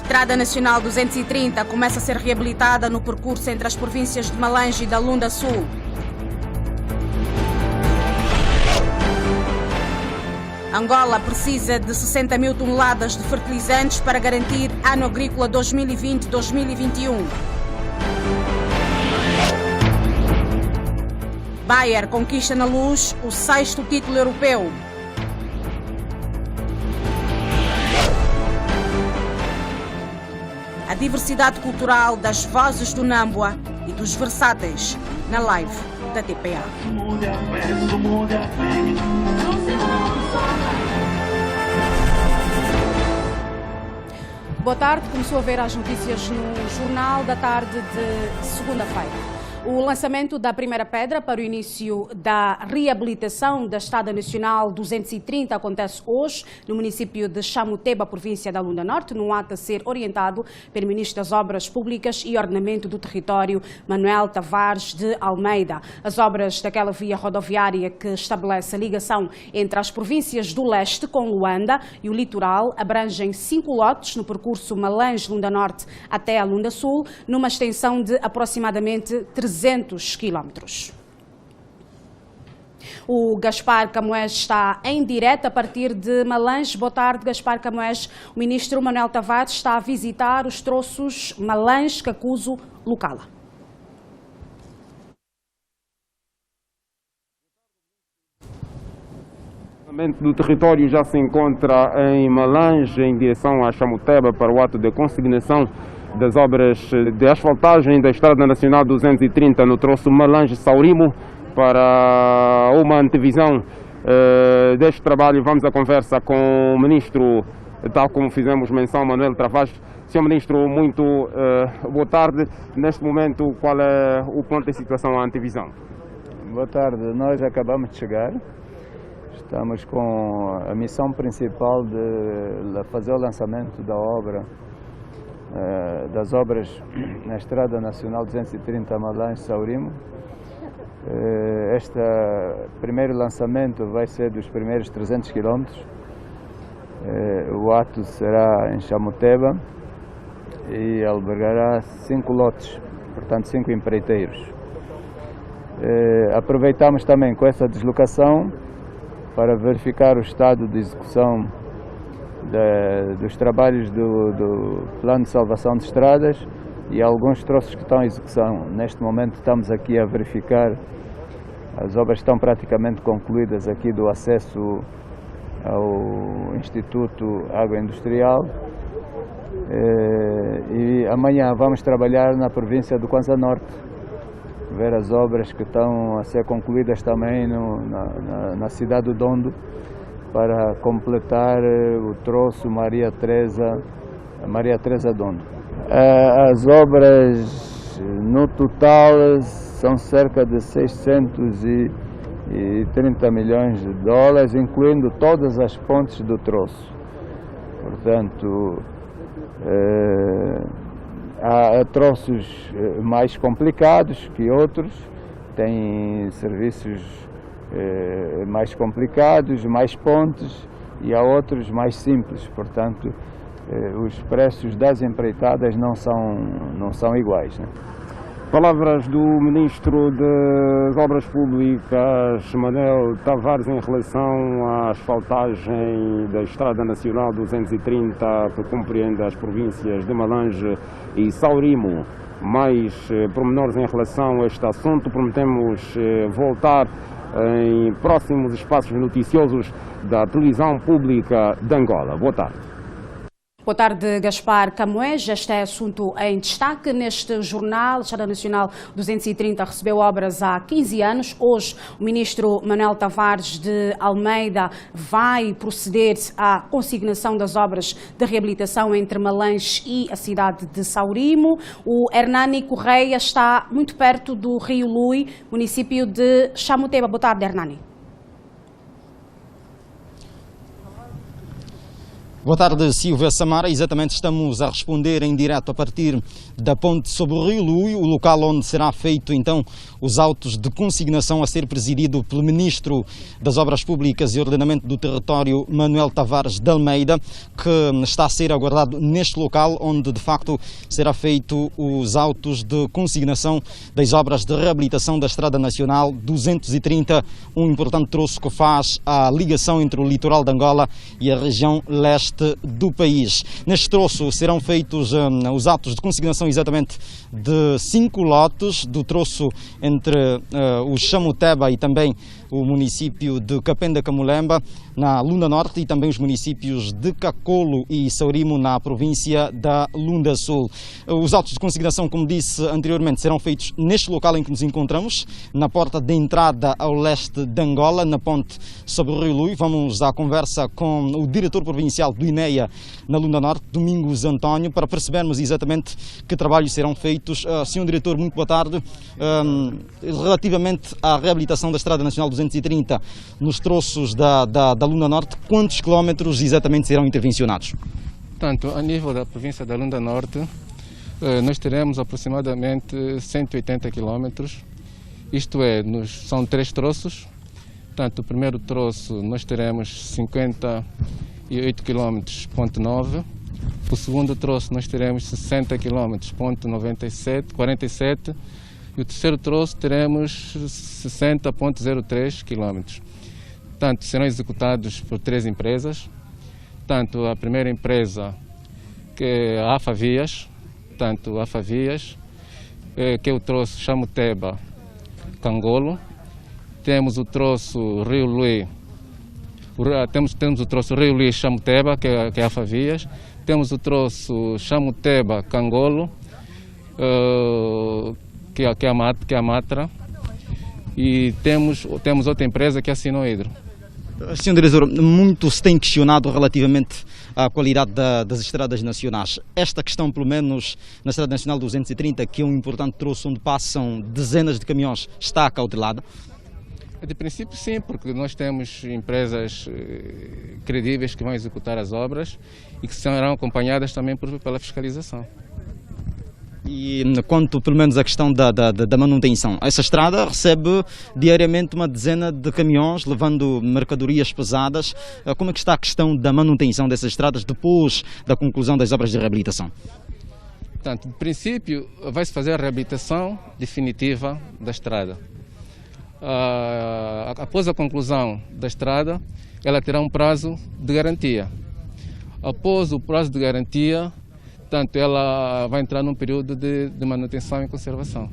Estrada Nacional 230 começa a ser reabilitada no percurso entre as províncias de Malange e da Lunda Sul. Angola precisa de 60 mil toneladas de fertilizantes para garantir ano agrícola 2020-2021. Bayer conquista na Luz o 6º título europeu. A diversidade cultural das vozes do Nambua e dos versáteis na live da TPA. Boa tarde, começou a ver as notícias no Jornal da Tarde de segunda-feira. O lançamento da primeira pedra para o início da reabilitação da Estrada Nacional 230 acontece hoje no município de Chamuteba, província da Lunda Norte, num ato a ser orientado pelo Ministro das Obras Públicas e Ordenamento do Território, Manuel Tavares de Almeida. As obras daquela via rodoviária que estabelece a ligação entre as províncias do leste com Luanda e o litoral abrangem 5 lotes no percurso Malange-Lunda Norte até a Lunda Sul, numa extensão de aproximadamente 300 quilómetros. O Gaspar Camões está em direto a partir de Malange. Boa tarde, Gaspar Camões. O ministro Manuel Tavares está a visitar os troços Malange-Cacuzo-Lucala. O lançamento do território já se encontra em Malange, em direção a Chamuteba, para o ato de consignação das obras de asfaltagem da Estrada Nacional 230 no troço Malange-Saurimo. Para uma antevisão deste trabalho, vamos à conversa com o Ministro, tal como fizemos menção, Manuel Tavares. Sr. Ministro, muito boa tarde. Neste momento, qual é o ponto de situação à antevisão? Boa tarde, nós acabamos de chegar. Estamos com a missão principal de fazer o lançamento da obra, das obras na Estrada Nacional 230 Malange-Saurimo. Este primeiro lançamento vai ser dos primeiros 300 km. O ato será em Chamuteba e albergará 5 lotes, portanto 5 empreiteiros. Aproveitamos também com essa deslocação para verificar o estado de execução dos trabalhos do Plano de Salvação de Estradas e alguns troços que estão em execução. Neste momento estamos aqui a verificar, as obras estão praticamente concluídas aqui do acesso ao Instituto Agroindustrial e amanhã vamos trabalhar na província do Kwanza Norte, ver as obras que estão a ser concluídas também na cidade do Dondo, para completar o troço Maria Teresa Dondo. As obras no total são cerca de 630 milhões de dólares, incluindo todas as pontes do troço. Portanto, há troços mais complicados que outros, têm serviços mais complicados, mais pontes, e há outros mais simples. Portanto, os preços das empreitadas não são iguais, né? Palavras do Ministro das Obras Públicas, Manuel Tavares, em relação à asfaltagem da Estrada Nacional 230, que compreende as províncias de Malange e Saurimo. Mais pormenores em relação a este assunto, prometemos voltar em próximos espaços noticiosos da televisão pública de Angola. Boa tarde. Boa tarde, Gaspar Camões. Este é assunto em destaque neste jornal. A Estrada Nacional 230 recebeu obras há 15 anos. Hoje, o ministro Manuel Tavares de Almeida vai proceder à consignação das obras de reabilitação entre Malange e a cidade de Saurimo. O Hernani Correia está muito perto do Rio Lui, município de Chamuteba. Boa tarde, Hernani. Boa tarde, Silvia Samara. Exatamente, estamos a responder em direto a partir da ponte sobre o Rio Lui, o local onde será feito então os autos de consignação a ser presidido pelo Ministro das Obras Públicas e Ordenamento do Território, Manuel Tavares de Almeida, que está a ser aguardado neste local onde de facto será feito os autos de consignação das obras de reabilitação da Estrada Nacional 230, um importante troço que faz a ligação entre o litoral de Angola e a região leste do país. Neste troço serão feitos os atos de consignação exatamente de 5 lotes do troço entre o Chamuteba e também o município de Capenda Camulemba, na Lunda Norte, e também os municípios de Cacolo e Saurimo, na província da Lunda Sul. Os autos de consignação, como disse anteriormente, serão feitos neste local em que nos encontramos, na porta de entrada ao leste de Angola, na ponte sobre o Rio Lui. Vamos à conversa com o diretor provincial do INEA na Lunda Norte, Domingos António, para percebermos exatamente que trabalhos serão feitos. Senhor Diretor, muito boa tarde. Relativamente à reabilitação da Estrada Nacional 230 nos troços da Lunda Norte, quantos quilómetros exatamente serão intervencionados? Portanto, a nível da província da Lunda Norte, nós teremos aproximadamente 180 quilómetros, isto é, são 3 troços. Portanto, o primeiro troço nós teremos 58 quilómetros, ponto 9. O segundo troço nós teremos 60 quilómetros, ponto 47. E o terceiro troço teremos 60,03 km. Portanto, serão executados por 3 empresas. Tanto a primeira empresa, que é a AFA Vias, que é o troço Chamuteba-Cangolo. Temos o troço Rio Lui, temos o troço Rio Lui-Chamuteba, que é a AFA Vias. Temos o troço Chamuteba-Cangolo, que é a Matra, e temos outra empresa que é a Sinohidro. Senhor Diretor, muito se tem questionado relativamente à qualidade das estradas nacionais. Esta questão, pelo menos na Estrada Nacional 230, que é um importante troço onde passam dezenas de caminhões, está acautelada? De princípio sim, porque nós temos empresas credíveis que vão executar as obras e que serão acompanhadas também pela fiscalização. E quanto pelo menos à questão da manutenção, essa estrada recebe diariamente uma dezena de caminhões levando mercadorias pesadas. Como é que está a questão da manutenção dessas estradas depois da conclusão das obras de reabilitação? Portanto, de princípio vai-se fazer a reabilitação definitiva da estrada. Após a conclusão da estrada, ela terá um prazo de garantia. Após o prazo de garantia, portanto, ela vai entrar num período de manutenção e conservação.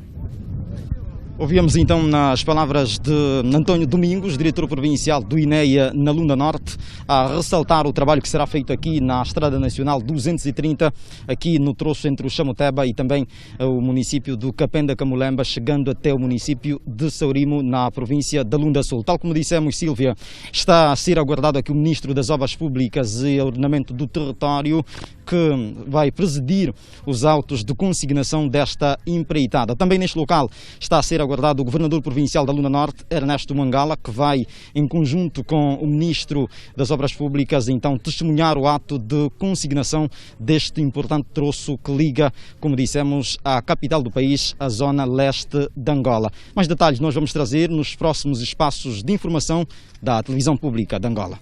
Ouvíamos então nas palavras de António Domingos, diretor provincial do INEA na Lunda Norte, a ressaltar o trabalho que será feito aqui na Estrada Nacional 230, aqui no troço entre o Chamuteba e também o município do Capenda Camulemba, chegando até o município de Saurimo, na província da Lunda Sul. Tal como dissemos, Sílvia, está a ser aguardado aqui o Ministro das Obras Públicas e Ordenamento do Território, que vai presidir os autos de consignação desta empreitada. Também neste local está a ser aguardado o Governador Provincial da Lunda Norte, Ernesto Mangala, que vai, em conjunto com o Ministro das Obras Públicas, então testemunhar o ato de consignação deste importante troço que liga, como dissemos, a capital do país, a zona leste de Angola. Mais detalhes nós vamos trazer nos próximos espaços de informação da Televisão Pública de Angola.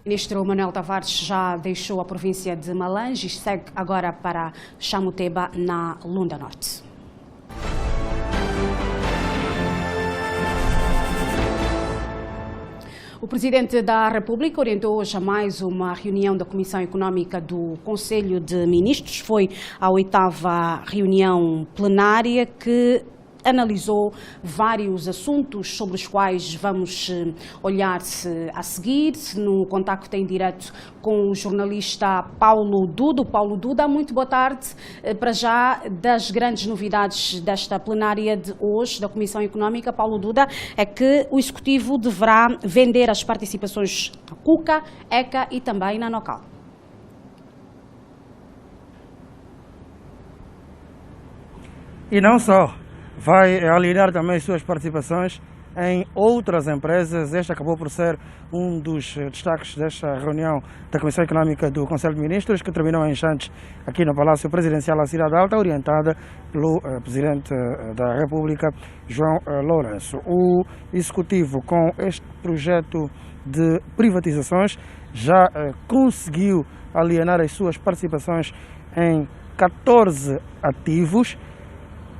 O ministro Manuel Tavares já deixou a província de Malange e segue agora para Chamuteba, na Lunda Norte. O Presidente da República orientou hoje a mais uma reunião da Comissão Económica do Conselho de Ministros. Foi a 8ª reunião plenária que analisou vários assuntos sobre os quais vamos olhar a seguir, no contacto em direto com o jornalista Paulo Duda. Paulo Duda, muito boa tarde. Para já, das grandes novidades desta plenária de hoje da Comissão Económica, Paulo Duda, é que o Executivo deverá vender as participações na Cuca, ECA e também na Nocal. E não só. Vai alienar também as suas participações em outras empresas. Este acabou por ser um dos destaques desta reunião da Comissão Económica do Conselho de Ministros, que terminou em instantes aqui no Palácio Presidencial da Cidade Alta, orientada pelo Presidente da República, João Lourenço. O Executivo, com este projeto de privatizações, já conseguiu alienar as suas participações em 14 ativos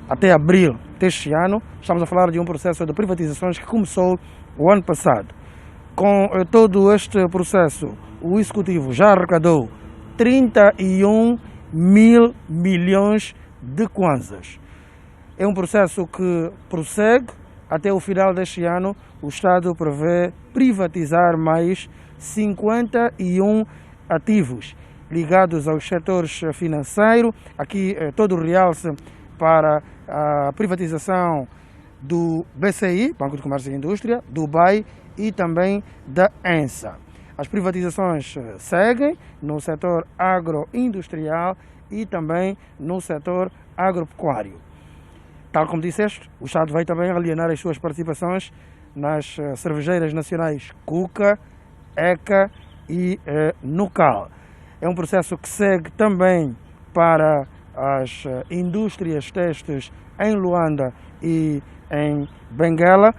até abril deste ano. Estamos a falar de um processo de privatizações que começou o ano passado. Com todo este processo, o Executivo já arrecadou 31 mil milhões de kwanzas. É um processo que prossegue. Até o final deste ano, o Estado prevê privatizar mais 51 ativos ligados aos setores financeiro. Aqui todo o realce para a privatização do BCI, Banco de Comércio e Indústria, do BAE e também da ENSA. As privatizações seguem no setor agroindustrial e também no setor agropecuário. Tal como disseste, o Estado vai também alienar as suas participações nas cervejeiras nacionais Cuca, ECA e Nucal. É um processo que segue também para as indústrias têxteis em Luanda e em Benguela.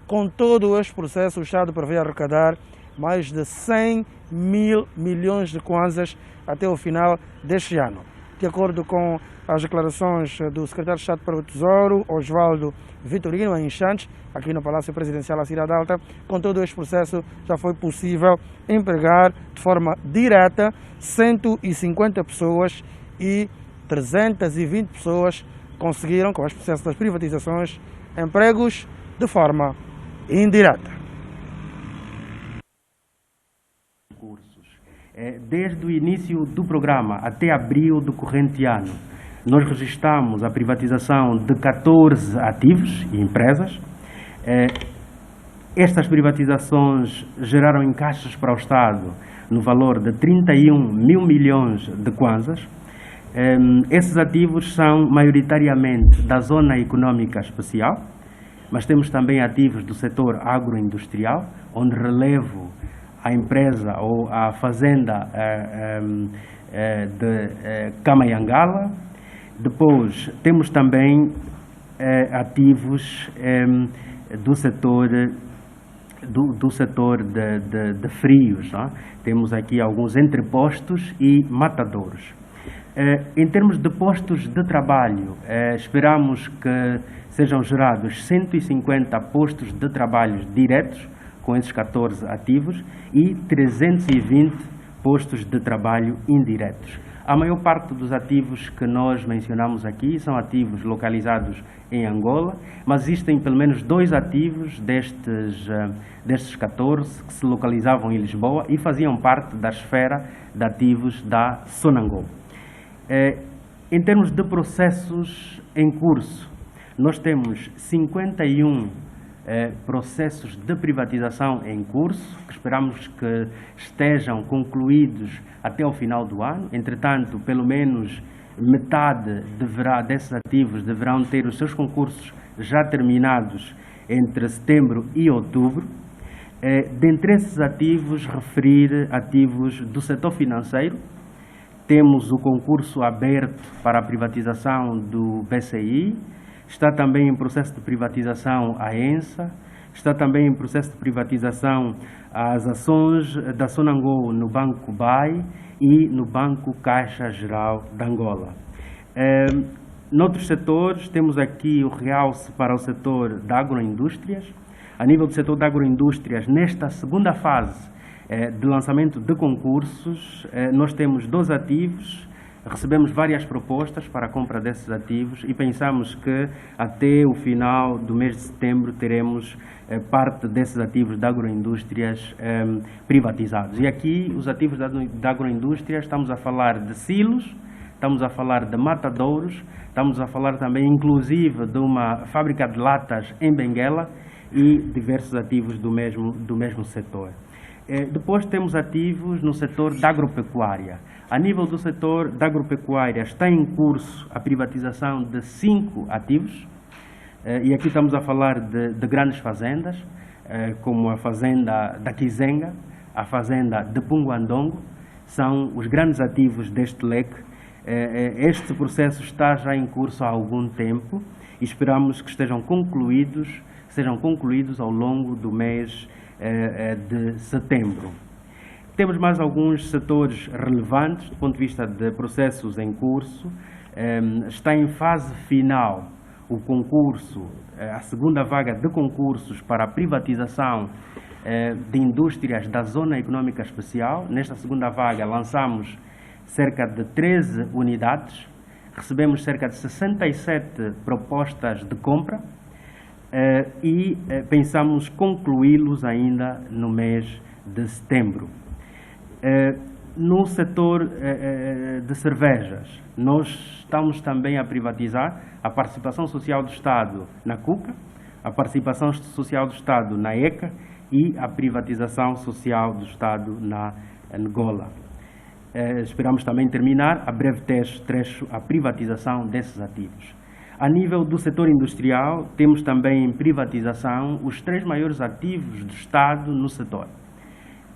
Com todo este processo, o Estado prevê arrecadar mais de 100 mil milhões de kwanzas até o final deste ano. De acordo com as declarações do Secretário de Estado para o Tesouro, Osvaldo Vitorino, em instantes, aqui no Palácio Presidencial da Cidade Alta, com todo este processo já foi possível empregar de forma direta 150 pessoas e 320 pessoas conseguiram, com este processo das privatizações, empregos de forma indireta. Desde o início do programa até abril do corrente ano, nós registramos a privatização de 14 ativos e empresas. Estas privatizações geraram encaixes para o Estado no valor de 31 mil milhões de kwanzas. Esses ativos são maioritariamente da zona econômica especial, mas temos também ativos do setor agroindustrial, onde relevo a empresa ou a fazenda de Kamayangala. Depois temos também ativos do setor de frios, não é? Temos aqui alguns entrepostos e matadouros. Em termos de postos de trabalho, esperamos que sejam gerados 150 postos de trabalho diretos com esses 14 ativos e 320 postos de trabalho indiretos. A maior parte dos ativos que nós mencionamos aqui são ativos localizados em Angola, mas existem pelo menos 2 ativos destes 14 que se localizavam em Lisboa e faziam parte da esfera de ativos da Sonangol. Em termos de processos em curso, nós temos 51 processos de privatização em curso, que esperamos que estejam concluídos até o final do ano. Entretanto, pelo menos metade desses ativos deverão ter os seus concursos já terminados entre setembro e outubro. Dentre esses ativos, referir ativos do setor financeiro. Temos o concurso aberto para a privatização do BCI, está também em processo de privatização a ENSA, está também em processo de privatização as ações da Sonangol no Banco BAE e no Banco Caixa Geral de Angola. Noutros setores, temos aqui o realce para o setor de agroindústrias. A nível do setor de agroindústrias, nesta segunda fase de lançamento de concursos, nós temos 2 ativos, recebemos várias propostas para a compra desses ativos e pensamos que até o final do mês de setembro teremos parte desses ativos de agroindústrias privatizados. E aqui, os ativos de agroindústrias, estamos a falar de silos, estamos a falar de matadouros, estamos a falar também, inclusive, de uma fábrica de latas em Benguela e diversos ativos do mesmo setor. Depois temos ativos no setor da agropecuária. A nível do setor da agropecuária está em curso a privatização de 5 ativos. E aqui estamos a falar de grandes fazendas, como a fazenda da Kizenga, a fazenda de Punguandongo, são os grandes ativos deste leque. Este processo está já em curso há algum tempo e esperamos que sejam concluídos ao longo do mês de setembro. Temos mais alguns setores relevantes do ponto de vista de processos em curso. Está em fase final o concurso, a segunda vaga de concursos para a privatização de indústrias da Zona Econômica Especial. Nesta segunda vaga lançamos cerca de 13 unidades, recebemos cerca de 67 propostas de compra e pensamos concluí-los ainda no mês de setembro. No setor de cervejas, nós estamos também a privatizar a participação social do Estado na CUCA, a participação social do Estado na ECA e a privatização social do Estado na Angola. Esperamos também terminar a breve trecho a privatização desses ativos. A nível do setor industrial, temos também em privatização os 3 maiores ativos do Estado no setor.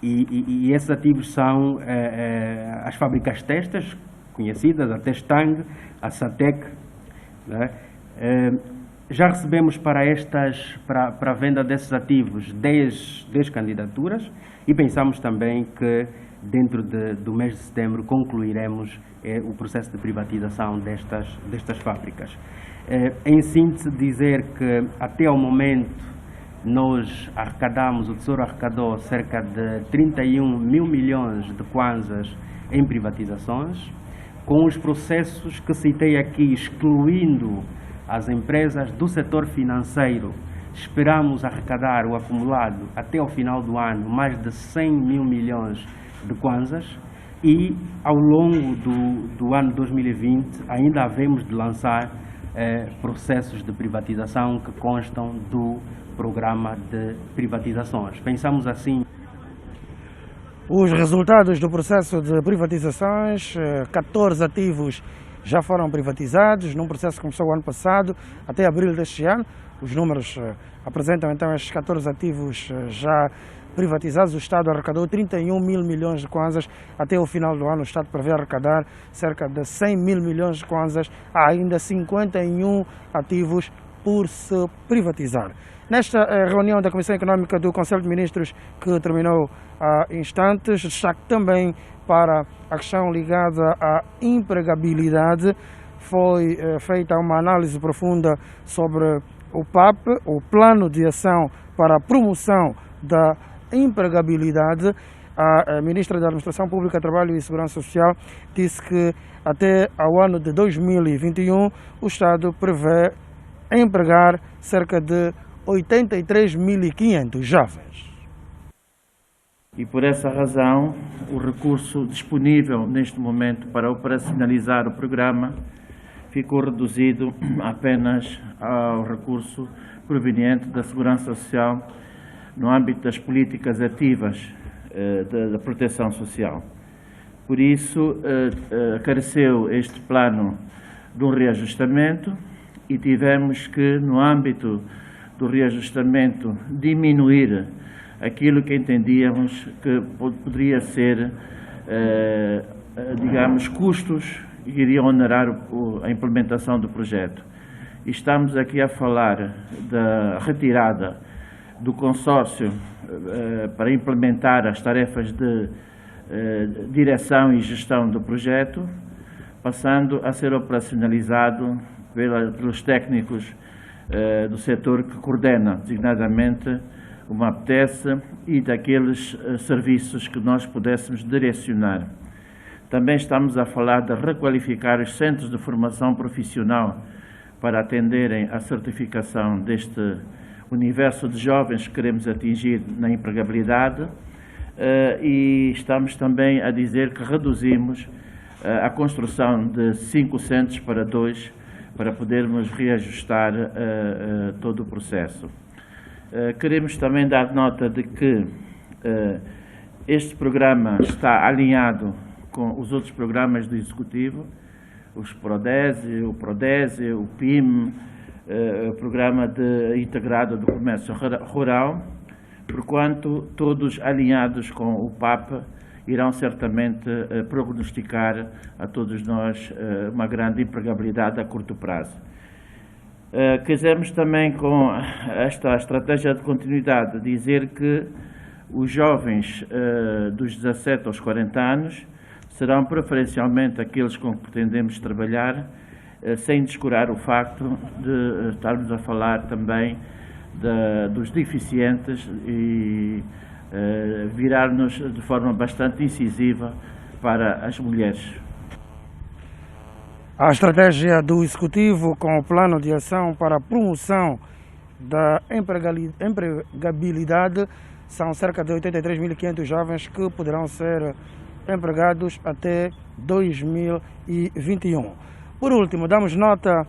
E esses ativos são as fábricas textas, conhecidas, a Testang, a Satec. Né? Já recebemos para a venda desses ativos 10 candidaturas e pensamos também que dentro do mês de setembro concluiremos o processo de privatização destas fábricas. Em síntese, dizer que até ao momento nós o Tesouro arrecadou cerca de 31 mil milhões de kwanzas em privatizações, com os processos que citei aqui, excluindo as empresas do setor financeiro. Esperamos arrecadar o acumulado até ao final do ano mais de 100 mil milhões de kwanzas e ao longo do ano 2020 ainda havemos de lançar processos de privatização que constam do programa de privatizações. Pensamos assim. Os resultados do processo de privatizações, 14 ativos já foram privatizados, num processo que começou o ano passado, até abril deste ano. Os números apresentam então estes 14 ativos já privatizados. O Estado arrecadou 31 mil milhões de kwanzas. Até o final do ano o Estado prevê arrecadar cerca de 100 mil milhões de kwanzas. Há ainda 51 ativos por se privatizar. Nesta reunião da Comissão Econômica do Conselho de Ministros, que terminou há instantes, destaque também para a questão ligada à empregabilidade. Foi feita uma análise profunda sobre o PAP, o Plano de Ação para a Promoção da Empregabilidade. A Ministra da Administração Pública, Trabalho e Segurança Social disse que até ao ano de 2021 o Estado prevê empregar cerca de 83.500 jovens. E por essa razão, o recurso disponível neste momento para operacionalizar o programa ficou reduzido apenas ao recurso proveniente da Segurança Social no âmbito das políticas ativas da proteção social. Por isso, careceu este plano de um reajustamento e tivemos que, no âmbito do reajustamento, diminuir aquilo que entendíamos que poderia ser, digamos, custos que iriam onerar a implementação do projeto. E estamos aqui a falar da retirada do consórcio para implementar as tarefas de direção e gestão do projeto, passando a ser operacionalizado pelos técnicos do setor que coordena, designadamente o MAPTES e daqueles serviços que nós pudéssemos direcionar. Também estamos a falar de requalificar os centros de formação profissional para atenderem à certificação deste universo de jovens que queremos atingir na empregabilidade e estamos também a dizer que reduzimos a construção de 5 centros para 2 para podermos reajustar todo o processo. Queremos também dar nota de que este programa está alinhado com os outros programas do Executivo, os PRODESE, o PRODESE, o PIM, Programa integrado do comércio rural, porquanto todos alinhados com o PAP irão certamente prognosticar a todos nós uma grande empregabilidade a curto prazo. Quisemos também, com esta estratégia de continuidade, dizer que os jovens dos 17 aos 40 anos serão preferencialmente aqueles com que pretendemos trabalhar, sem descurar o facto de estarmos a falar também dos deficientes e virar-nos de forma bastante incisiva para as mulheres. A estratégia do Executivo com o plano de ação para a promoção da empregabilidade são cerca de 83.500 jovens que poderão ser empregados até 2021. Por último, damos nota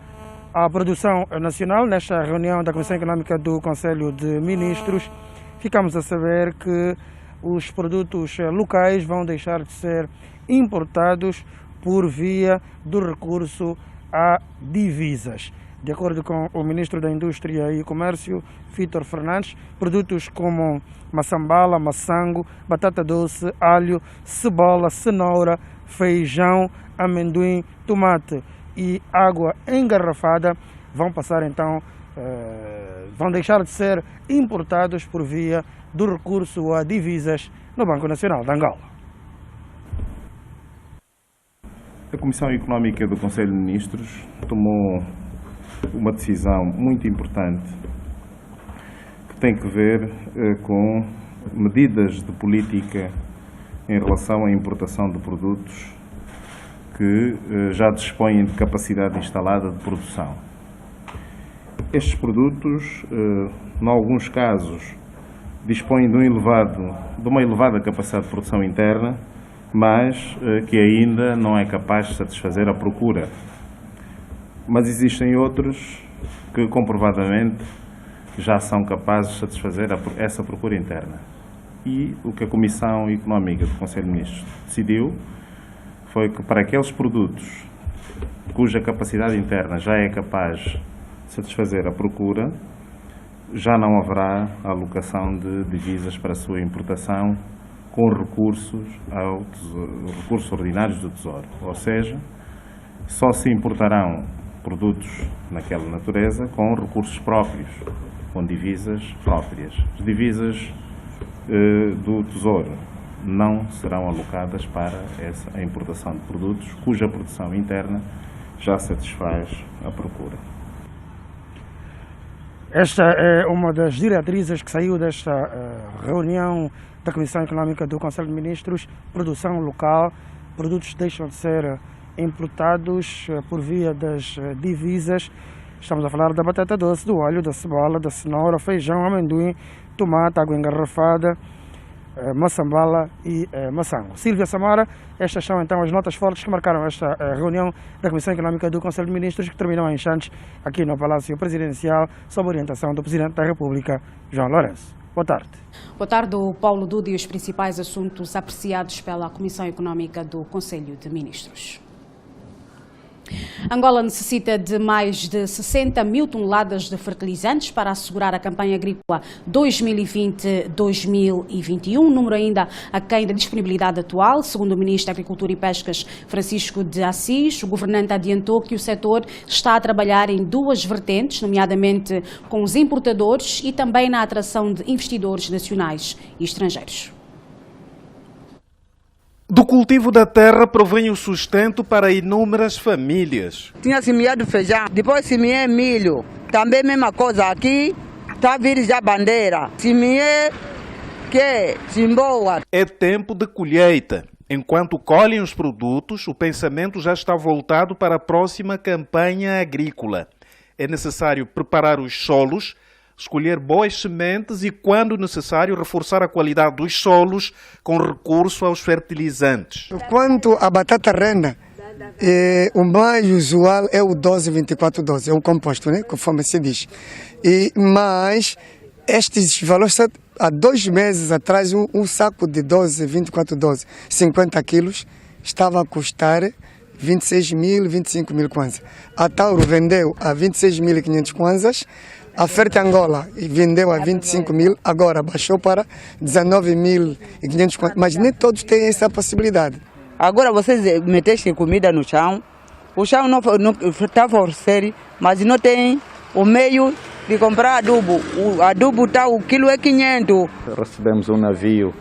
à produção nacional. Nesta reunião da Comissão Econômica do Conselho de Ministros, ficamos a saber que os produtos locais vão deixar de ser importados por via do recurso a divisas. De acordo com o Ministro da Indústria e Comércio, Vítor Fernandes, produtos como maçambala, maçango, batata doce, alho, cebola, cenoura, feijão, amendoim, tomate e água engarrafada vão passar então, vão deixar de ser importados por via do recurso a divisas no Banco Nacional de Angola. A Comissão Económica do Conselho de Ministros tomou uma decisão muito importante que tem que ver com medidas de política em relação à importação de produtos que já dispõem de capacidade instalada de produção. Estes produtos, em alguns casos, dispõem de uma elevada capacidade de produção interna, mas que ainda não é capaz de satisfazer a procura. Mas existem outros que comprovadamente já são capazes de satisfazer essa procura interna. E o que a Comissão Económica do Conselho de Ministros decidiu foi que para aqueles produtos cuja capacidade interna já é capaz de satisfazer a procura, já não haverá a alocação de divisas para a sua importação com recursos ordinários do Tesouro. Ou seja, só se importarão produtos naquela natureza com recursos próprios, com divisas próprias. As divisas do Tesouro não serão alocadas para a importação de produtos cuja produção interna já satisfaz a procura. Esta é uma das diretrizes que saiu desta reunião da Comissão Económica do Conselho de Ministros. Produção local, produtos deixam de ser importados por via das divisas. Estamos a falar da batata doce, do alho, da cebola, da cenoura, feijão, amendoim, tomate, água engarrafada, maçambala e maçango. Silvia Samara, estas são então as notas fortes que marcaram esta reunião da Comissão Económica do Conselho de Ministros, que terminou em instantes aqui no Palácio Presidencial, sob orientação do Presidente da República, João Lourenço. Boa tarde. Boa tarde, Paulo Duda, e os principais assuntos apreciados pela Comissão Económica do Conselho de Ministros. Angola necessita de mais de 60 mil toneladas de fertilizantes para assegurar a campanha agrícola 2020-2021, número ainda aquém da disponibilidade atual. Segundo o Ministro da Agricultura e Pescas, Francisco de Assis, o governante adiantou que o setor está a trabalhar em duas vertentes, nomeadamente com os importadores e também na atração de investidores nacionais e estrangeiros. Do cultivo da terra provém o sustento para inúmeras famílias. Tinha semeado feijão, depois semeei milho. Também mesma coisa aqui, está a vir já bandeira. Semeei cimboa. É tempo de colheita. Enquanto colhem os produtos, o pensamento já está voltado para a próxima campanha agrícola. É necessário preparar os solos, escolher boas sementes e, quando necessário, reforçar a qualidade dos solos com recurso aos fertilizantes. Quanto à batata renda, o mais usual é o 12-24-12, é um composto, né? Conforme se diz. Mas estes valores, há 2 meses atrás, um saco de 12-24-12, 50 quilos, estava a custar 26 mil, 25 mil kwanzas. A Tauro vendeu a 26.500 kwanzas. A Ferte Angola vendeu a 25 mil, agora baixou para 19.500 kwanzas. Mas nem todos têm essa possibilidade. Agora vocês metessem comida no chão. O chão não está forçado, mas não tem o meio de comprar adubo. O adubo está, o quilo é 500. Recebemos um navio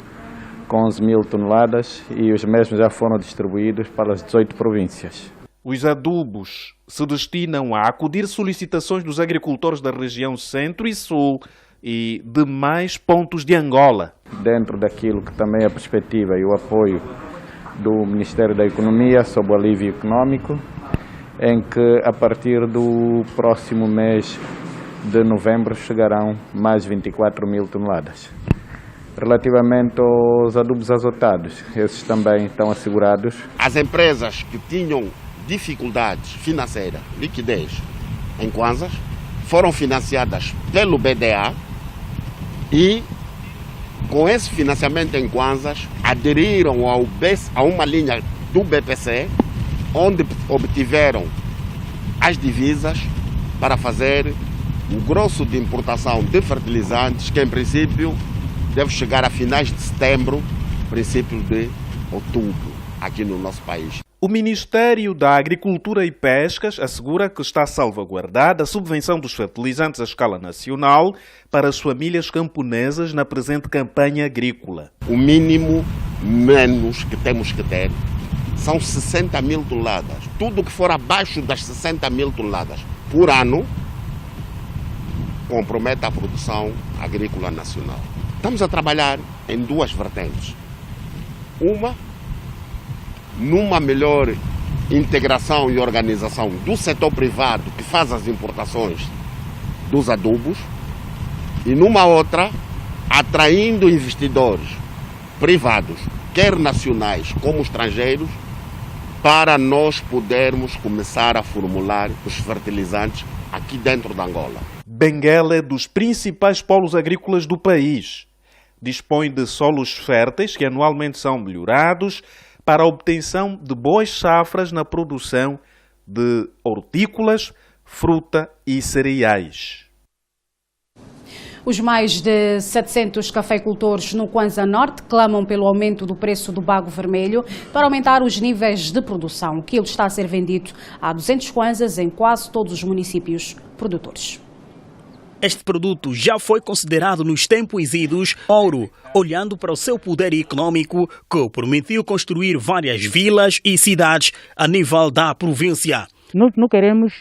com 11.000 toneladas e os mesmos já foram distribuídos para as 18 províncias. Os adubos se destinam a acudir solicitações dos agricultores da região Centro e Sul e demais pontos de Angola. Dentro daquilo que também é a perspectiva e o apoio do Ministério da Economia sobre o alívio econômico, em que a partir do próximo mês de novembro chegarão mais 24 mil toneladas. Relativamente aos adubos azotados, esses também estão assegurados. As empresas que tinham dificuldades financeiras, liquidez em kwanzas, foram financiadas pelo BDA e, com esse financiamento em kwanzas, aderiram a uma linha do BPC, onde obtiveram as divisas para fazer o grosso de importação de fertilizantes, que em princípio deve chegar a finais de setembro, princípios de outubro, aqui no nosso país. O Ministério da Agricultura e Pescas assegura que está salvaguardada a subvenção dos fertilizantes à escala nacional para as famílias camponesas na presente campanha agrícola. O mínimo menos que temos que ter são 60 mil toneladas. Tudo que for abaixo das 60 mil toneladas por ano compromete a produção agrícola nacional. Estamos a trabalhar em duas vertentes. Uma, numa melhor integração e organização do setor privado que faz as importações dos adubos, e numa outra, atraindo investidores privados, quer nacionais como estrangeiros, para nós podermos começar a formular os fertilizantes aqui dentro da Angola. Benguela é dos principais polos agrícolas do país. Dispõe de solos férteis que anualmente são melhorados para a obtenção de boas safras na produção de hortícolas, fruta e cereais. Os mais de 700 cafeicultores no Kwanza Norte clamam pelo aumento do preço do bago vermelho para aumentar os níveis de produção. O quilo está a ser vendido a 200 kwanzas em quase todos os municípios produtores. Este produto já foi considerado nos tempos idos ouro, olhando para o seu poder econômico, que permitiu construir várias vilas e cidades a nível da província. Nós não queremos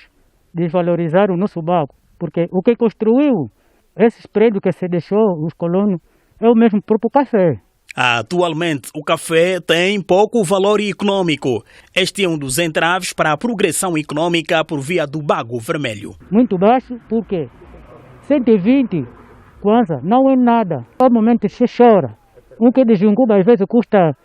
desvalorizar o nosso bago, porque o que construiu esses prédios que se deixou, os colonos, é o mesmo próprio café. Atualmente, o café tem pouco valor econômico. Este é um dos entraves para a progressão econômica por via do bago vermelho. Muito baixo, porque 120 kwanza não é nada. Todo momento se chora. Um quilo de juncuba às vezes custa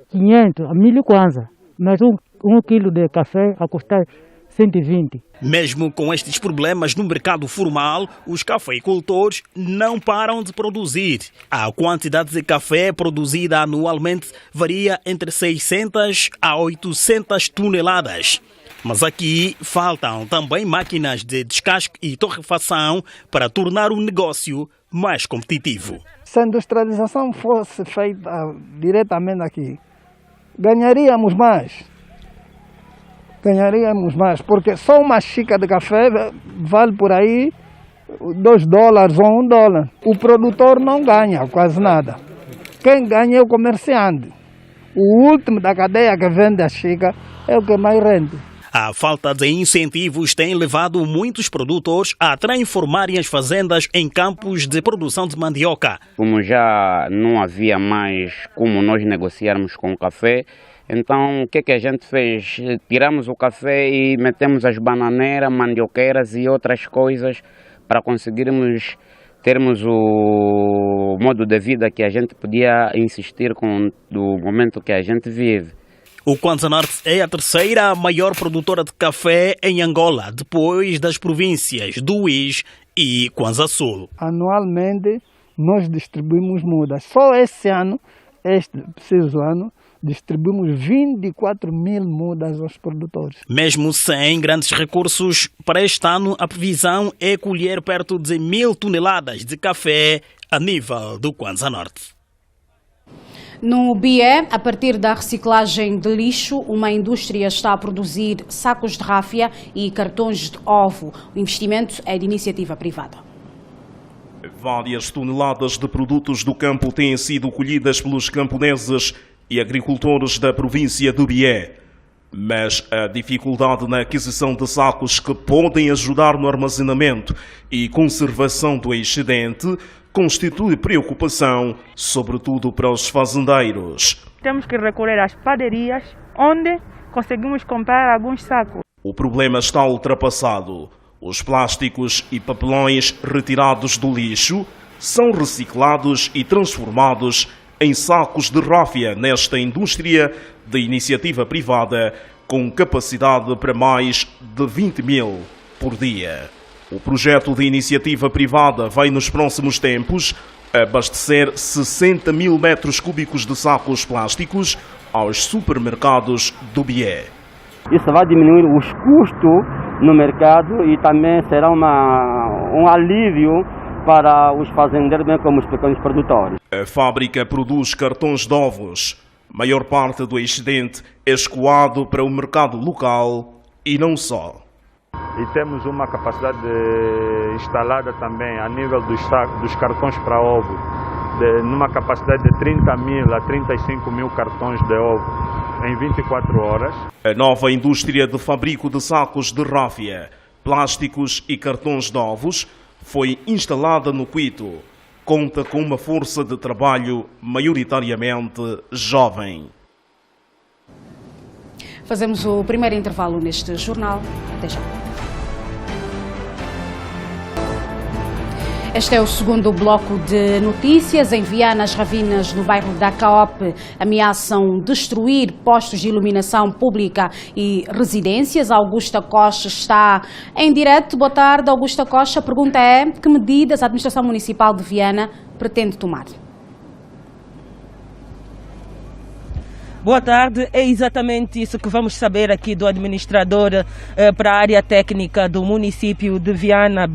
500 a 1.000 kwanza, mas um quilo de café a custar 120. Mesmo com estes problemas no mercado formal, os cafeicultores não param de produzir. A quantidade de café produzida anualmente varia entre 600 a 800 toneladas. Mas aqui faltam também máquinas de descasque e torrefação para tornar o negócio mais competitivo. Se a industrialização fosse feita diretamente aqui, ganharíamos mais. Porque só uma xícara de café vale por aí $2 ou $1. O produtor não ganha quase nada. Quem ganha é o comerciante. O último da cadeia que vende a xícara é o que mais rende. A falta de incentivos tem levado muitos produtores a transformarem as fazendas em campos de produção de mandioca. Como já não havia mais como nós negociarmos com o café, então o que a gente fez? Tiramos o café e metemos as bananeiras, mandioqueiras e outras coisas para conseguirmos termos o modo de vida que a gente podia insistir com do momento que a gente vive. O Kwanza Norte é a terceira maior produtora de café em Angola, depois das províncias do Uís e Kwanza Sul. Anualmente nós distribuímos mudas. Só esse ano, este preciso ano, distribuímos 24 mil mudas aos produtores. Mesmo sem grandes recursos, para este ano a previsão é colher perto de 1.000 toneladas de café a nível do Kwanza Norte. No BIE, a partir da reciclagem de lixo, uma indústria está a produzir sacos de ráfia e cartões de ovo. O investimento é de iniciativa privada. Várias toneladas de produtos do campo têm sido colhidas pelos camponeses e agricultores da província do BIE. Mas a dificuldade na aquisição de sacos que podem ajudar no armazenamento e conservação do excedente constitui preocupação, sobretudo para os fazendeiros. Temos que recorrer às padarias, onde conseguimos comprar alguns sacos. O problema está ultrapassado. Os plásticos e papelões retirados do lixo são reciclados e transformados em sacos de ráfia nesta indústria de iniciativa privada com capacidade para mais de 20 mil por dia. O projeto de iniciativa privada vai nos próximos tempos abastecer 60 mil metros cúbicos de sacos plásticos aos supermercados do BIE. Isso vai diminuir os custos no mercado e também será um alívio para os fazendeiros, bem como os pequenos produtores. A fábrica produz cartões de ovos. A maior parte do excedente é escoado para o mercado local e não só. E temos uma capacidade instalada também a nível dos cartões para ovo, numa capacidade de 30 mil a 35 mil cartões de ovo em 24 horas. A nova indústria de fabrico de sacos de ráfia, plásticos e cartões de ovos foi instalada no Quito. Conta com uma força de trabalho maioritariamente jovem. Fazemos o primeiro intervalo neste jornal. Até já. Este é o segundo bloco de notícias. Em Viana, as ravinas no bairro da Caope ameaçam destruir postos de iluminação pública e residências. Augusta Costa está em direto. Boa tarde, Augusta Costa. A pergunta é: que medidas a administração municipal de Viana pretende tomar? Boa tarde, é exatamente isso que vamos saber aqui do administrador para a área técnica do município de Viana,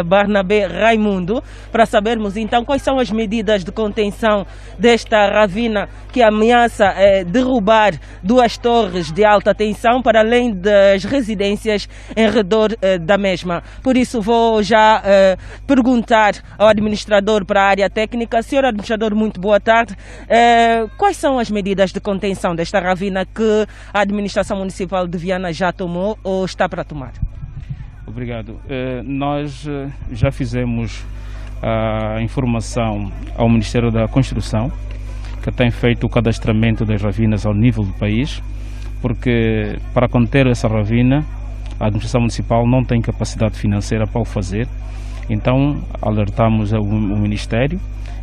Barnabé Raimundo, para sabermos então quais são as medidas de contenção desta ravina que ameaça derrubar 2 torres de alta tensão, para além das residências em redor da mesma. Por isso vou já perguntar ao administrador para a área técnica. Senhor administrador, muito boa tarde. Quais são as medidas de contenção desta ravina que a administração municipal de Viana já tomou ou está para tomar? Obrigado. Nós já fizemos a informação ao Ministério da Construção, que tem feito o cadastramento das ravinas ao nível do país, porque para conter essa ravina a administração municipal não tem capacidade financeira para o fazer. Então alertamos o Ministério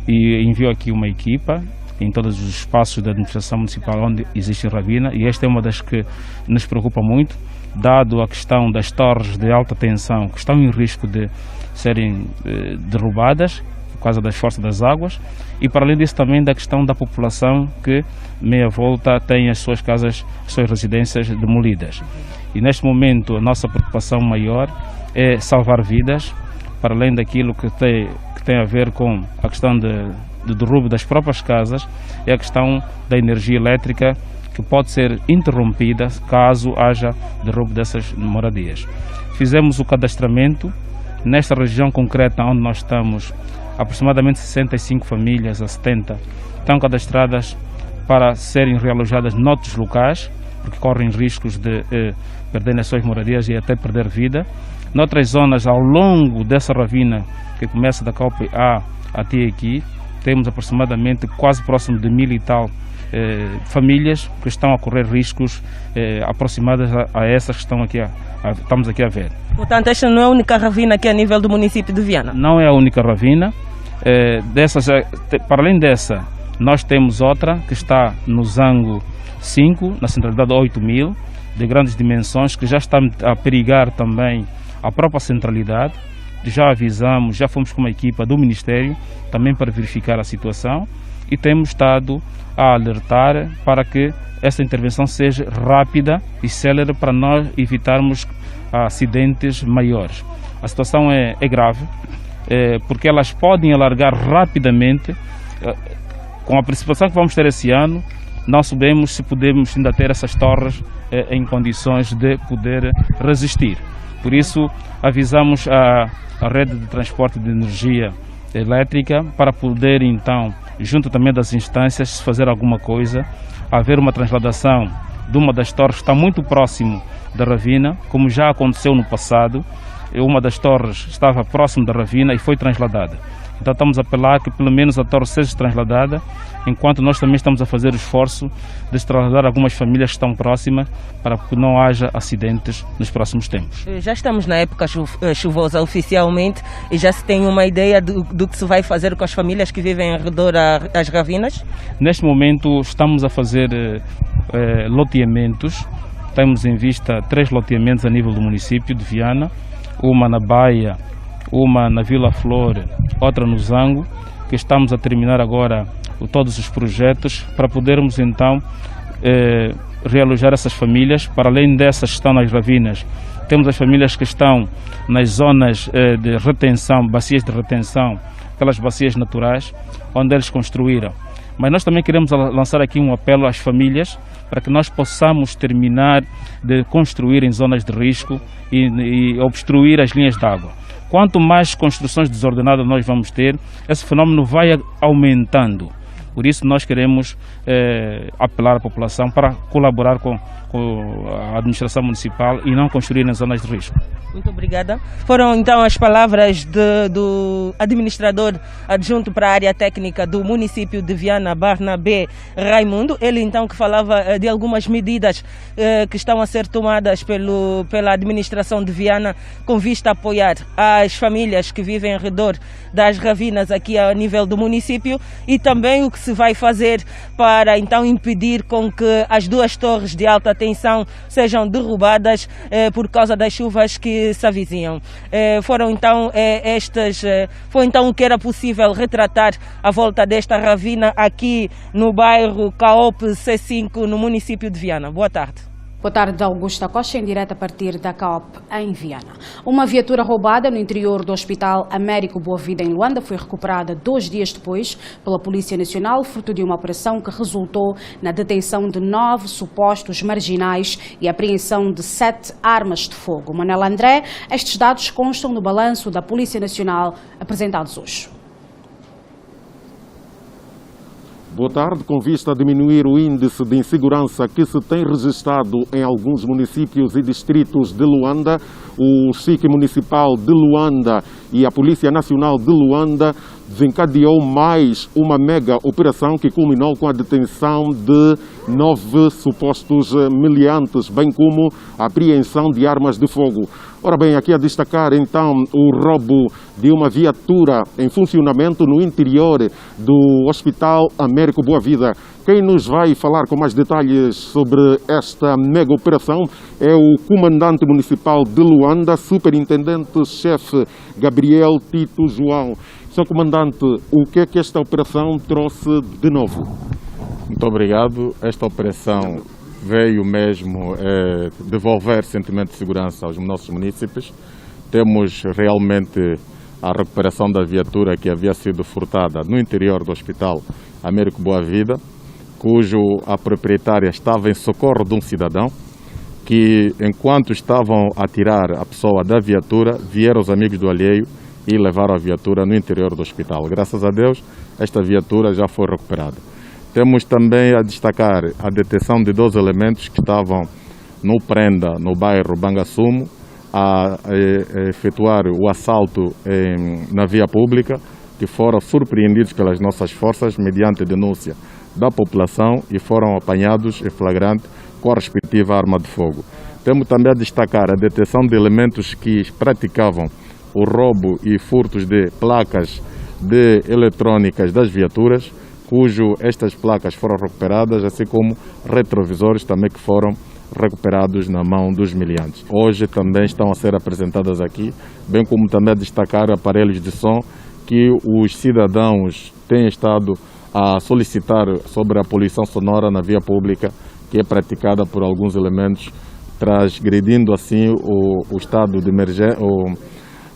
e enviou aqui uma equipa em todos os espaços da administração municipal onde existe ravina, e esta é uma das que nos preocupa muito, dado a questão das torres de alta tensão que estão em risco de serem derrubadas por causa das forças das águas, e para além disso também da questão da população que meia volta tem as suas casas, as suas residências demolidas. E neste momento a nossa preocupação maior é salvar vidas, para além daquilo que tem a ver com a questão do derrubo das próprias casas, é a questão da energia elétrica, que pode ser interrompida caso haja derrubo dessas moradias. Fizemos o cadastramento nesta região concreta onde nós estamos. Aproximadamente 65 famílias a 70 estão cadastradas para serem realojadas noutros locais, porque correm riscos de perderem as suas moradias e até perder vida. Noutras zonas ao longo dessa ravina, que começa da Caope A até aqui, temos aproximadamente quase próximo de 1000 e tal famílias que estão a correr riscos aproximadas a essas que estamos aqui a ver. Portanto, esta não é a única ravina aqui a nível do município de Viana? Não é a única ravina. Para além dessa, nós temos outra que está no Zango 5, na centralidade 8000, de grandes dimensões, que já está a perigar também a própria centralidade. Já avisamos, já fomos com uma equipa do Ministério também para verificar a situação, e temos estado a alertar para que essa intervenção seja rápida e célere para nós evitarmos acidentes maiores. A situação é grave, porque elas podem alargar rapidamente. Com a precipitação que vamos ter esse ano, não sabemos se podemos ainda ter essas torres em condições de poder resistir. Por isso, avisamos a rede de transporte de energia elétrica para poder, então, junto também das instâncias, fazer alguma coisa, haver uma transladação de uma das torres que está muito próximo da ravina, como já aconteceu no passado. Uma das torres estava próximo da ravina e foi transladada. Então estamos a apelar que pelo menos a torre seja transladada, enquanto nós também estamos a fazer o esforço de trasladar algumas famílias que estão próximas para que não haja acidentes nos próximos tempos. Já estamos na época chuvosa oficialmente e já se tem uma ideia do que se vai fazer com as famílias que vivem em redor às ravinas? Neste momento estamos a fazer loteamentos. Temos em vista 3 loteamentos a nível do município de Viana, uma na Baia, uma na Vila Flor, outra no Zango, que estamos a terminar agora todos os projetos para podermos então realojar essas famílias. Para além dessas que estão nas ravinas, temos as famílias que estão nas zonas de retenção, bacias de retenção, aquelas bacias naturais, onde eles construíram. Mas nós também queremos lançar aqui um apelo às famílias para que nós possamos terminar de construir em zonas de risco e obstruir as linhas de água. Quanto mais construções desordenadas nós vamos ter, esse fenômeno vai aumentando. Por isso nós queremos apelar à população para colaborar com a administração municipal e não construir em zonas de risco. Muito obrigada. Foram então as palavras do administrador adjunto para a área técnica do município de Viana, Barnabé Raimundo. Ele então que falava de algumas medidas que estão a ser tomadas pela administração de Viana com vista a apoiar as famílias que vivem ao redor das ravinas aqui a nível do município e também o que se vai fazer para então impedir com que as 2 torres de alta tensão sejam derrubadas por causa das chuvas que se avizinham. Foi então o que era possível retratar à volta desta ravina aqui no bairro Caope C5, no município de Viana. Boa tarde. Boa tarde, Augusta Costa, em direto a partir da CAOP em Viana. Uma viatura roubada no interior do Hospital Américo Boa Vida, em Luanda, foi recuperada 2 dias depois pela Polícia Nacional, fruto de uma operação que resultou na detenção de 9 supostos marginais e apreensão de 7 armas de fogo. Manuel André, estes dados constam no balanço da Polícia Nacional apresentados hoje. Boa tarde. Com vista a diminuir o índice de insegurança que se tem registrado em alguns municípios e distritos de Luanda, o SIC Municipal de Luanda e a Polícia Nacional de Luanda desencadeou mais uma mega operação que culminou com a detenção de 9 supostos meliantes, bem como a apreensão de armas de fogo. Ora bem, aqui a destacar então o roubo de uma viatura em funcionamento no interior do Hospital Américo Boa Vida. Quem nos vai falar com mais detalhes sobre esta mega operação é o comandante municipal de Luanda, superintendente-chefe Gabriel Tito João. Sr. Comandante, o que é que esta operação trouxe de novo? Muito obrigado. Esta operação veio mesmo devolver sentimento de segurança aos nossos munícipes. Temos realmente a recuperação da viatura que havia sido furtada no interior do Hospital Américo Boa Vida, cujo a proprietária estava em socorro de um cidadão que, enquanto estavam a tirar a pessoa da viatura, vieram os amigos do alheio e levaram a viatura no interior do hospital. Graças a Deus, esta viatura já foi recuperada. Temos também a destacar a detenção de 2 elementos que estavam no Prenda, no bairro Bangassumo, a efetuar o assalto na via pública, que foram surpreendidos pelas nossas forças mediante denúncia da população e foram apanhados em flagrante com a respectiva arma de fogo. Temos também a destacar a detenção de elementos que praticavam o roubo e furtos de placas de eletrônicas das viaturas, cujo estas placas foram recuperadas, assim como retrovisores também que foram recuperados na mão dos meliantes. Hoje também estão a ser apresentadas aqui, bem como também a destacar aparelhos de som que os cidadãos têm estado a solicitar sobre a poluição sonora na via pública, que é praticada por alguns elementos, transgredindo assim o estado de emergência,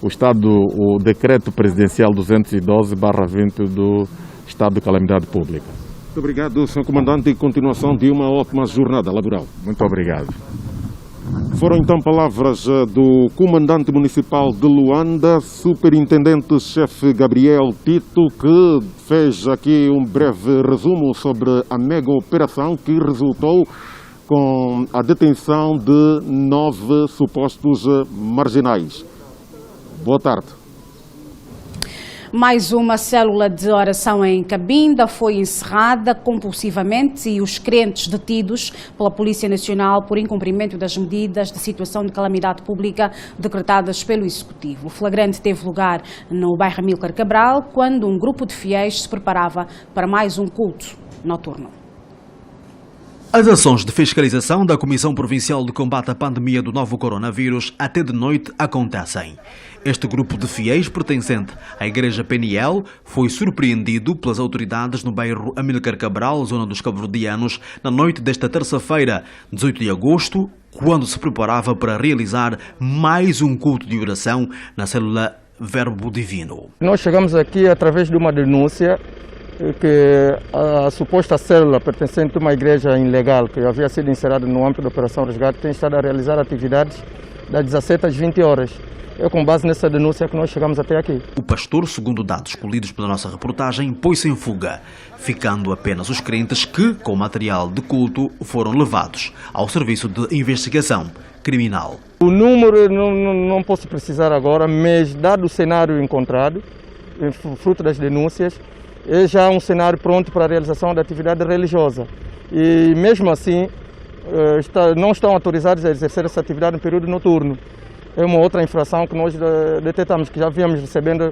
o decreto presidencial 212/20 do estado de calamidade pública. Muito obrigado, Sr. Comandante, e continuação de uma ótima jornada laboral. Muito obrigado. Foram então palavras do Comandante Municipal de Luanda, Superintendente-Chefe Gabriel Tito, que fez aqui um breve resumo sobre a mega operação que resultou com a detenção de 9 supostos marginais. Boa tarde. Mais uma célula de oração em Cabinda foi encerrada compulsivamente e os crentes detidos pela Polícia Nacional por incumprimento das medidas de situação de calamidade pública decretadas pelo Executivo. O flagrante teve lugar no bairro Amílcar Cabral, quando um grupo de fiéis se preparava para mais um culto noturno. As ações de fiscalização da Comissão Provincial de Combate à Pandemia do Novo Coronavírus até de noite acontecem. Este grupo de fiéis pertencente à Igreja PNL foi surpreendido pelas autoridades no bairro Amílcar Cabral, zona dos cabo-verdianos, na noite desta terça-feira, 18 de agosto, quando se preparava para realizar mais um culto de oração na célula Verbo Divino. Nós chegamos aqui através de uma denúncia que a suposta célula pertencente a uma igreja ilegal que havia sido encerrada no âmbito da Operação Resgate tem estado a realizar atividades das 17 às 20 horas. É com base nessa denúncia que nós chegamos até aqui. O pastor, segundo dados colhidos pela nossa reportagem, pôs-se em fuga, ficando apenas os crentes que, com material de culto, foram levados ao serviço de investigação criminal. O número não posso precisar agora, mas dado o cenário encontrado, fruto das denúncias, é já um cenário pronto para a realização da atividade religiosa. E mesmo assim, não estão autorizados a exercer essa atividade no período noturno. É uma outra infração que nós detectamos, que já viemos recebendo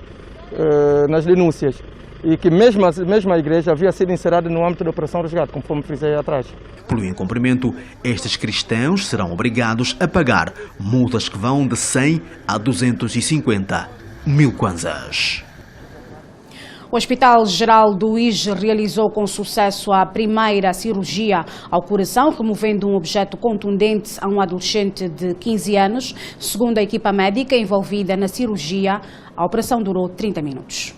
nas denúncias. E que mesmo a igreja havia sido encerrada no âmbito da Operação Resgate, conforme frisei atrás. Pelo incumprimento, estes cristãos serão obrigados a pagar multas que vão de 100 a 250 mil kwanzas. O Hospital Geral do Uís realizou com sucesso a primeira cirurgia ao coração, removendo um objeto contundente a um adolescente de 15 anos. Segundo a equipa médica envolvida na cirurgia, a operação durou 30 minutos.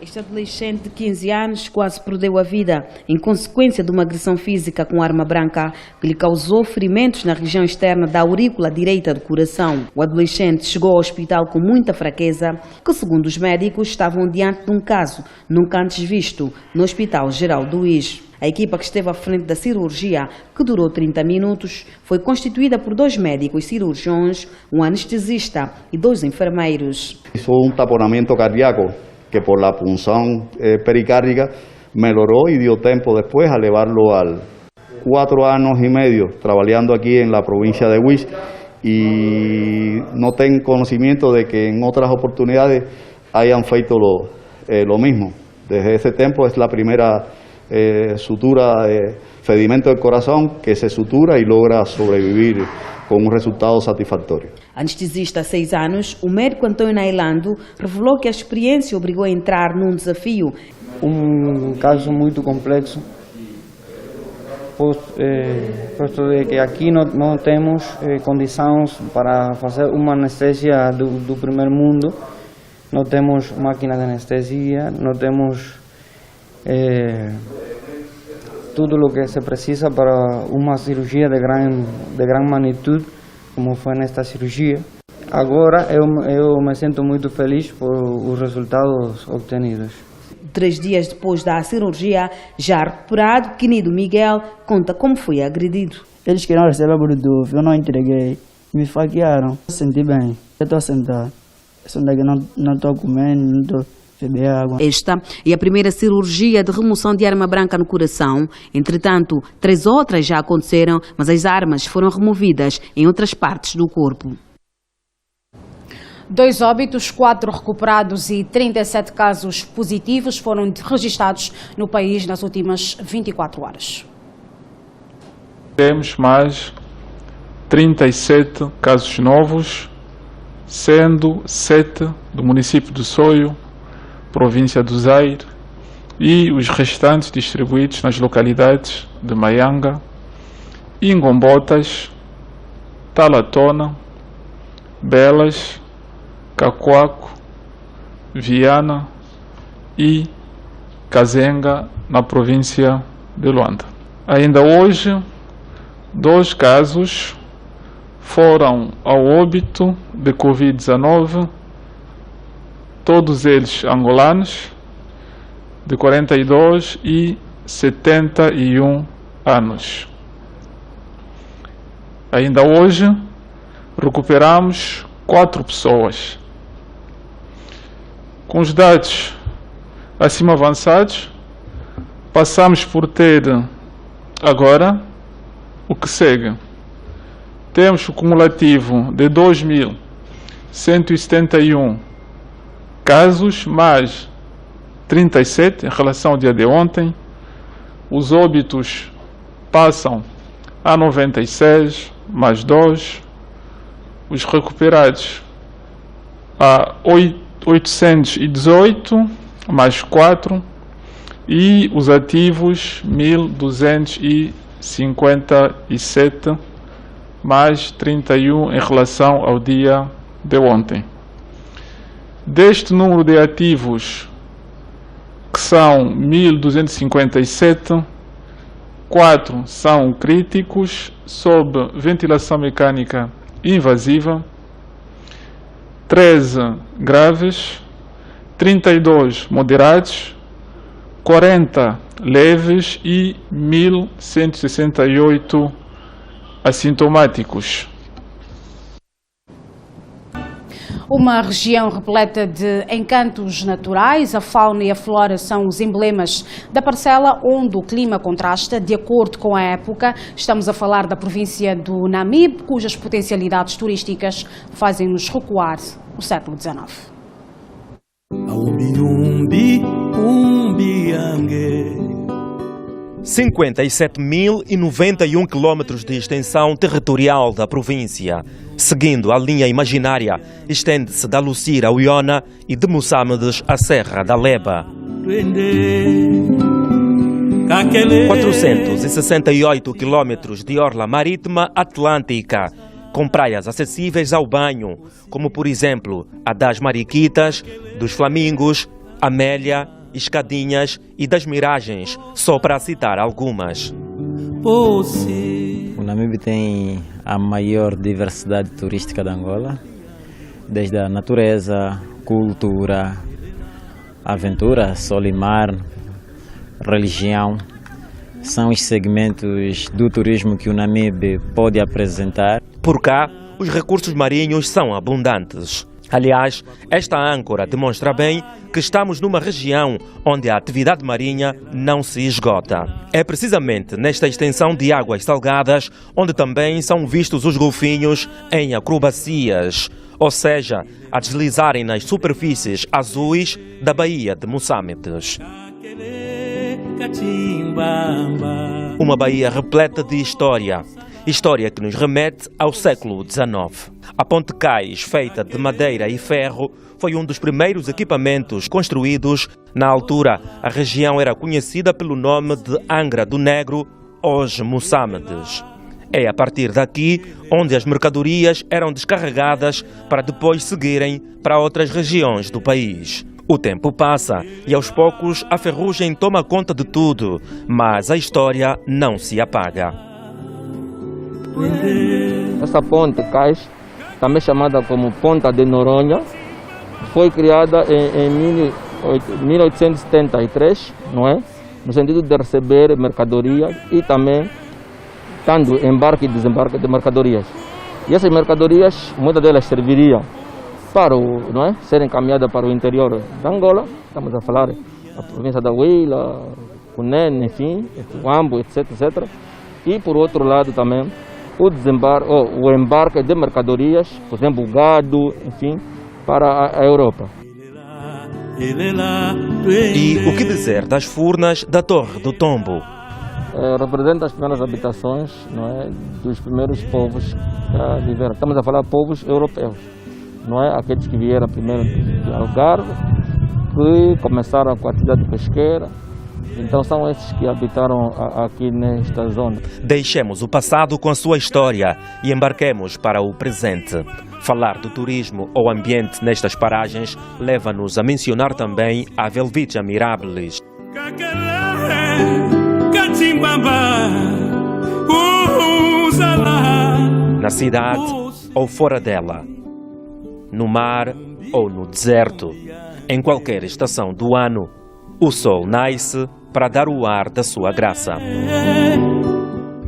Este adolescente de 15 anos quase perdeu a vida em consequência de uma agressão física com arma branca que lhe causou ferimentos na região externa da aurícula direita do coração. O adolescente chegou ao hospital com muita fraqueza, que segundo os médicos estavam diante de um caso nunca antes visto no Hospital Geral do Uís. A equipa que esteve à frente da cirurgia, que durou 30 minutos, foi constituída por 2 médicos cirurgiões, um anestesista e 2 enfermeiros. Hizo un taponamiento cardíaco que por la punción pericárdica mejoró y dio tiempo después a llevarlo al 4 años y medio trabajando aquí en la provincia de Uís, y no tengo conocimiento de que en otras oportunidades hayan feito lo mismo. Desde ese tiempo es la primera sutura de fedimento del corazón que se sutura y logra sobrevivir com um resultado satisfatório. Anestesista há 6 anos, o médico Antônio Nailando revelou que a experiência obrigou a entrar num desafio. Um caso muito complexo, posto de que aqui não temos condições para fazer uma anestesia do primeiro mundo, não temos máquina de anestesia, não temos tudo o que se precisa para uma cirurgia de grande magnitude, como foi nesta cirurgia. Agora eu me sinto muito feliz por os resultados obtidos. 3 dias depois da cirurgia, já recuperado, Quinido Miguel conta como foi agredido. Eles queriam receber Bluetooth, eu não entreguei, me faquearam. Senti bem, eu estou sentado, não estou comendo, não estou... Esta é a primeira cirurgia de remoção de arma branca no coração. Entretanto, 3 outras já aconteceram, mas as armas foram removidas em outras partes do corpo. 2 óbitos, 4 recuperados e 37 casos positivos foram registrados no país nas últimas 24 horas. Temos mais 37 casos novos, sendo 7 do município do Soio, província do Zaire, e os restantes distribuídos nas localidades de Maianga, Ingombotas, Talatona, Belas, Cacoaco, Viana e Kazenga, na província de Luanda. Ainda hoje, 2 casos foram ao óbito de Covid-19, todos eles angolanos, de 42 e 71 anos. Ainda hoje, recuperamos 4 pessoas. Com os dados acima avançados, passamos por ter agora o que segue. Temos o cumulativo de 2.171 casos, mais 37 em relação ao dia de ontem. Os óbitos passam a 96, mais 2. Os recuperados a 818, mais 4. E os ativos 1.257, mais 31 em relação ao dia de ontem. Deste número de ativos, que são 1.257, 4 são críticos, sob ventilação mecânica invasiva, 13 graves, 32 moderados, 40 leves e 1.168 assintomáticos. Uma região repleta de encantos naturais, a fauna e a flora são os emblemas da parcela onde o clima contrasta de acordo com a época. Estamos a falar da província do Namibe, cujas potencialidades turísticas fazem-nos recuar o século XIX. 57.091 quilómetros de extensão territorial da província. Seguindo a linha imaginária, estende-se da Lucira ao Iona e de Moçambiques à Serra da Leba. 468 quilómetros de orla marítima atlântica, com praias acessíveis ao banho, como por exemplo a das Mariquitas, dos Flamingos, Amélia, Escadinhas e das Miragens, só para citar algumas. O Namibe tem a maior diversidade turística da Angola, desde a natureza, cultura, aventura, sol e mar, religião. São os segmentos do turismo que o Namibe pode apresentar. Por cá, os recursos marinhos são abundantes. Aliás, esta âncora demonstra bem que estamos numa região onde a atividade marinha não se esgota. É precisamente nesta extensão de águas salgadas onde também são vistos os golfinhos em acrobacias, ou seja, a deslizarem nas superfícies azuis da Baía de Moçambiques. Uma baía repleta de história que nos remete ao século XIX. A Ponte Cais, feita de madeira e ferro, foi um dos primeiros equipamentos construídos. Na altura, a região era conhecida pelo nome de Angra do Negro, hoje Moçambiques. É a partir daqui onde as mercadorias eram descarregadas para depois seguirem para outras regiões do país. O tempo passa e aos poucos a ferrugem toma conta de tudo, mas a história não se apaga. Essa ponte Cais, também chamada como Ponta de Noronha, foi criada em 1873, não é? No sentido de receber mercadorias e também tanto embarque e desembarque de mercadorias. E essas mercadorias, muitas delas serviriam para não é? Serem encaminhadas para o interior da Angola. Estamos a falar da província da Huila, Cunene, enfim, Huambo, etc, etc. E por outro lado também o embarque de mercadorias, por exemplo, gado, enfim, para a Europa. E o que dizer das furnas da Torre do Tombo? Representa as primeiras habitações, não é, dos primeiros povos que viveram. Estamos a falar de povos europeus, não é? Aqueles que vieram primeiro do Algarve, que começaram com a atividade pesqueira. Então são esses que habitaram aqui nesta zona. Deixemos o passado com a sua história e embarquemos para o presente. Falar do turismo ou ambiente nestas paragens leva-nos a mencionar também a Velvicha Mirabilis. Na cidade ou fora dela, no mar ou no deserto, em qualquer estação do ano, o sol nasce para dar o ar da sua graça.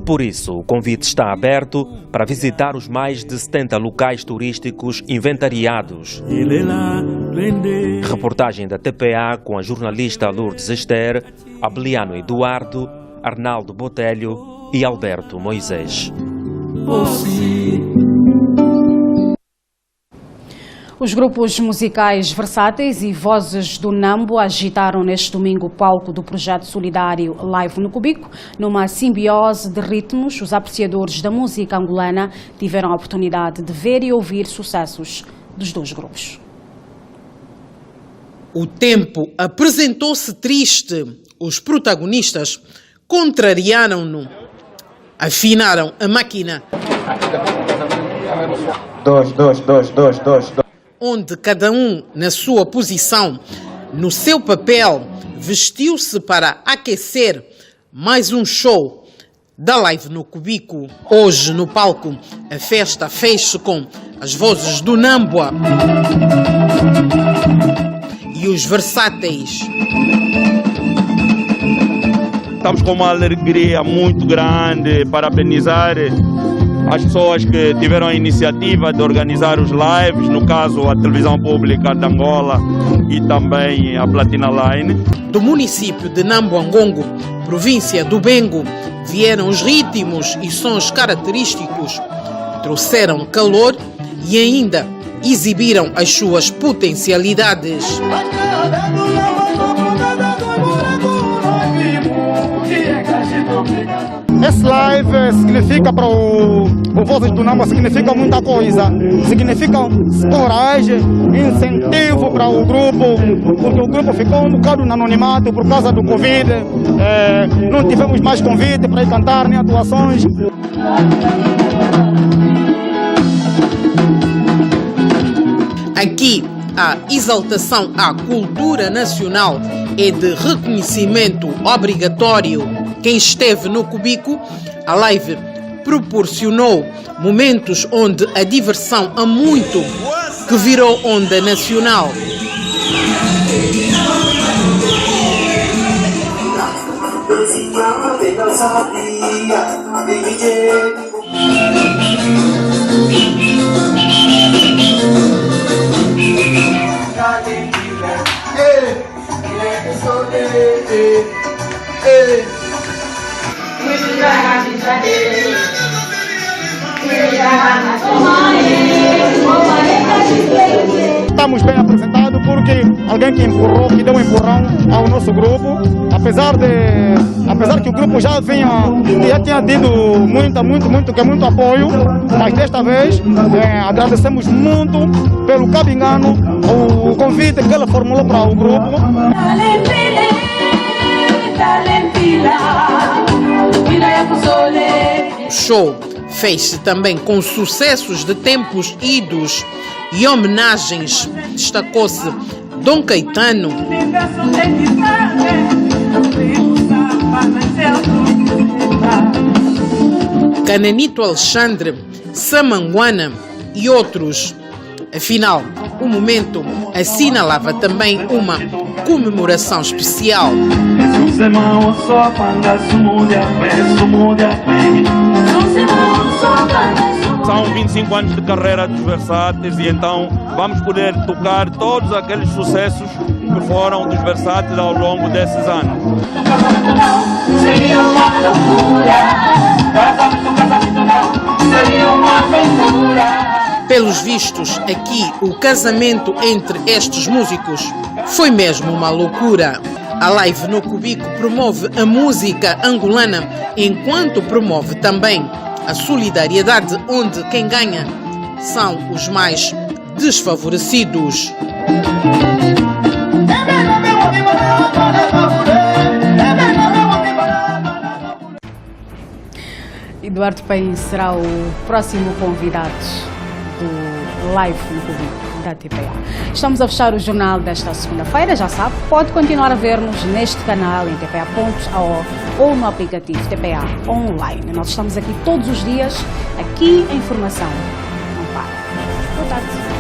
Por isso, o convite está aberto para visitar os mais de 70 locais turísticos inventariados. Reportagem da TPA com a jornalista Lourdes Esther, Abeliano Eduardo, Arnaldo Botelho e Alberto Moisés. Os grupos musicais versáteis e Vozes do Nambo agitaram neste domingo o palco do projeto solidário Live no Cubico. Numa simbiose de ritmos, os apreciadores da música angolana tiveram a oportunidade de ver e ouvir sucessos dos dois grupos. O tempo apresentou-se triste. Os protagonistas contrariaram-no. Afinaram a máquina. 2, 2, 2, 2, 2. Onde cada um, na sua posição, no seu papel, vestiu-se para aquecer mais um show da Live no Cubico. Hoje, no palco, a festa fez-se com as Vozes do Namboa e os versáteis. Estamos com uma alegria muito grande, parabenizar as pessoas que tiveram a iniciativa de organizar os lives, no caso a Televisão Pública de Angola e também a Platina Line. Do município de Namboangongo, província do Bengo, vieram os ritmos e sons característicos, trouxeram calor e ainda exibiram as suas potencialidades. Esse live significa para o Vozes do Nambo, significa muita coisa. Significa coragem, incentivo para o grupo, porque o grupo ficou um bocado no anonimato por causa do Covid. Não tivemos mais convite para ir cantar nem atuações. Aqui, a exaltação à cultura nacional é de reconhecimento obrigatório. Quem esteve no Cubico, a live proporcionou momentos onde a diversão há muito que virou onda nacional. Estamos bem apresentados porque alguém que empurrou, que deu um empurrão ao nosso grupo, apesar que o grupo já tinha tido muito apoio, mas desta vez agradecemos muito pelo Cabingano, o convite que ele formulou para o grupo. O show fez-se também com sucessos de tempos idos e homenagens. Destacou-se Dom Caetano, Cananito Alexandre, Samanguana e outros. Afinal, o momento assinalava também uma comemoração especial. São 25 anos de carreira dos versáteis e então vamos poder tocar todos aqueles sucessos que foram dos versáteis ao longo desses anos. Seria uma loucura, seria uma aventura. Pelos vistos, aqui o casamento entre estes músicos foi mesmo uma loucura. A Live no Cubico promove a música angolana, enquanto promove também a solidariedade, onde quem ganha são os mais desfavorecidos. Eduardo Paim será o próximo convidado do Live no Cubico da TPA. Estamos a fechar o jornal desta segunda-feira, já sabe, pode continuar a ver-nos neste canal em tpa.ao ou no aplicativo TPA Online. Nós estamos aqui todos os dias, aqui a informação não para. Boa tarde.